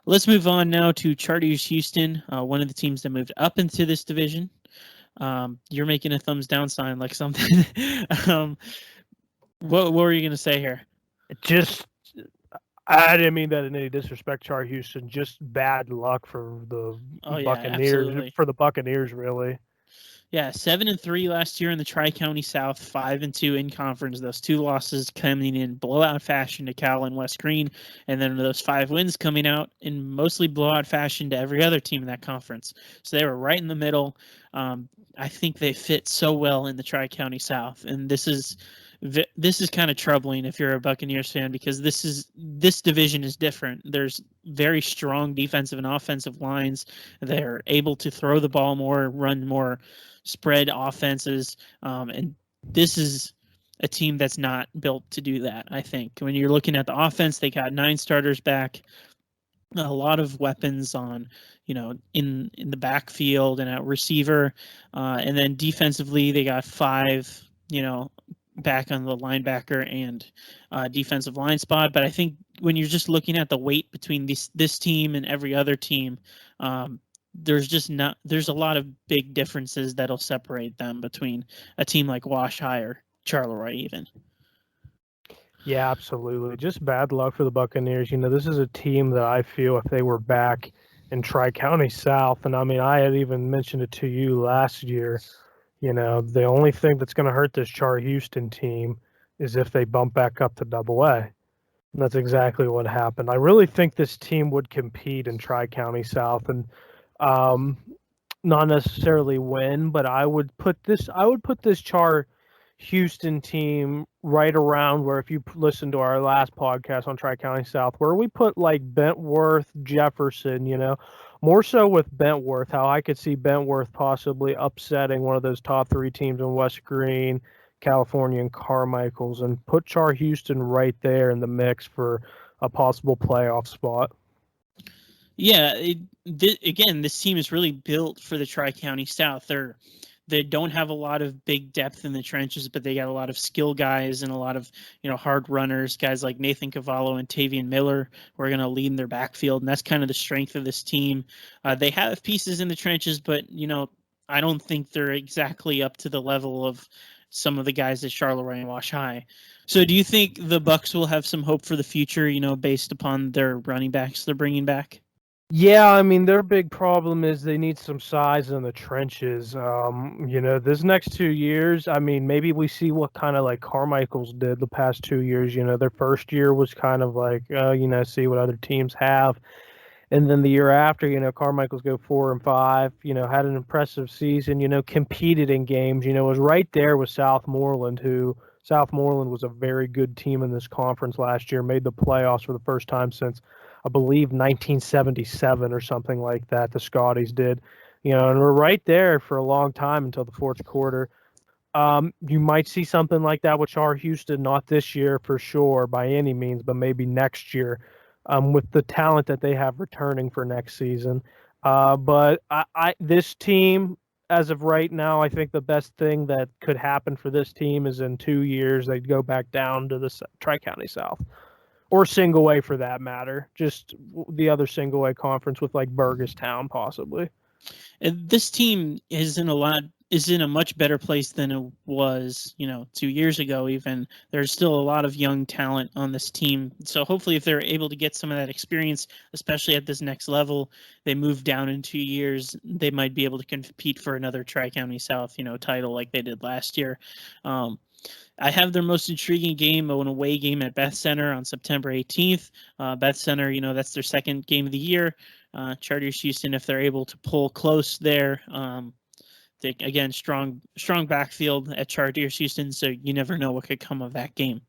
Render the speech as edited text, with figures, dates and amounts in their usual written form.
Let's move on now to Chartiers Houston, one of the teams that moved up into this division. You're making a thumbs down sign like something. um, what were you going to say here? Just, I didn't mean that in any disrespect, Char Houston. Just bad luck Oh yeah, absolutely. For the Buccaneers, really. Yeah, 7-3 last year in the Tri-County South, 5-2 in conference. Those two losses coming in blowout fashion to Cal and West Green, and then those 5 wins coming out in mostly blowout fashion to every other team in that conference. So they were right in the middle. I think they fit so well in the Tri-County South, and this is kind of troubling if you're a Buccaneers fan, because this division is different. There's very strong defensive and offensive lines. They're able to throw the ball more, run more spread offenses, and this is a team that's not built to do that. I think when you're looking at the offense, they got 9 starters back, a lot of weapons on, in the backfield and at receiver, and then defensively they got 5, back on the linebacker and defensive line spot. But I think when you're just looking at the weight between this team and every other team, there's a lot of big differences that'll separate them between a team like Wash High or Charleroi even. Yeah, absolutely. Just bad luck for the Buccaneers. This is a team that I feel if they were back in Tri County South, and I mean, I had even mentioned it to you last year. The only thing that's going to hurt this Char Houston team is if they bump back up to Double A. And that's exactly what happened. I really think this team would compete in Tri County South, and um, not necessarily win, but I would put this Char Houston team right around where, if you listen to our last podcast on Tri County South, where we put like Bentworth, Jefferson, more so with Bentworth, how I could see Bentworth possibly upsetting one of those top 3 teams in West Green, California, and Carmichael's, and put Char Houston right there in the mix for a possible playoff spot. Yeah, again, this team is really built for the Tri-County South. They don't have a lot of big depth in the trenches, but they got a lot of skill guys and a lot of hard runners, guys like Nathan Cavallo and Tavian Miller, who are going to lead in their backfield, and that's kind of the strength of this team. They have pieces in the trenches, but I don't think they're exactly up to the level of some of the guys at Charleroi and Wash High. So, do you think the Bucks will have some hope for the future? Based upon their running backs they're bringing back? Yeah, I mean, their big problem is they need some size in the trenches. This next 2 years, I mean, maybe we see what kind of like Carmichael's did the past 2 years. Their first year was kind of like, see what other teams have. And then the year after, Carmichael's go 4-5, had an impressive season, competed in games, was right there with Southmoreland, who Southmoreland was a very good team in this conference last year, made the playoffs for the first time since I believe 1977 or something like that. The Scotties did, and we're right there for a long time until the fourth quarter. You might see something like that with Char Houston, not this year for sure by any means, but maybe next year, with the talent that they have returning for next season. But this team, as of right now, I think the best thing that could happen for this team is in 2 years they'd go back down to the Tri County South, or single A for that matter, just the other single A conference with like Burgestown possibly. And this team is in a much better place than it was, 2 years ago. Even there's still a lot of young talent on this team. So hopefully, if they're able to get some of that experience, especially at this next level, they move down in 2 years. They might be able to compete for another Tri County South, title like they did last year. I have their most intriguing game, an away game at Beth Center on September 18th. Beth Center, that's their second game of the year. Chartiers Houston, if they're able to pull close there, again, strong backfield at Chartiers Houston, so you never know what could come of that game.